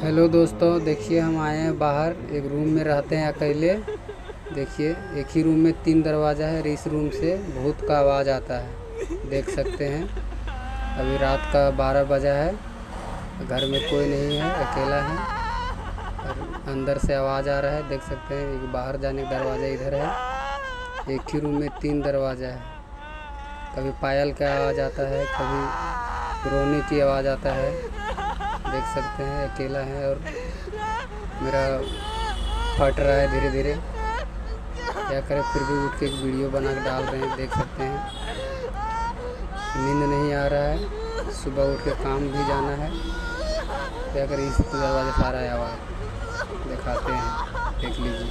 Hello दोस्तों, देखिए हम आए हैं बाहर। एक रूम में रहते हैं अकेले। देखिए एक ही रूम में 3 दरवाज़ा है और इस रूम से भूत का आवाज़ आता है, देख सकते हैं। अभी रात का 12 बजा है, घर में कोई नहीं है, अकेला है और अंदर से आवाज़ आ रहा है, देख सकते हैं। एक बाहर जाने का दरवाज़ा इधर है। एक ही रूम में 3 दरवाज़ा है। कभी पायल का आवाज़ आता है, कभी रोने की आवाज़ आता है, देख सकते हैं। अकेला है और मेरा फट रहा है धीरे धीरे। क्या करें, फिर भी उठ के एक वीडियो बना के डाल रहे हैं, देख सकते हैं। नींद नहीं आ रहा है, सुबह उठ के काम भी जाना है। क्या करें, इस दरवाजे सारा आवाज़ दिखाते हैं, देख लीजिए।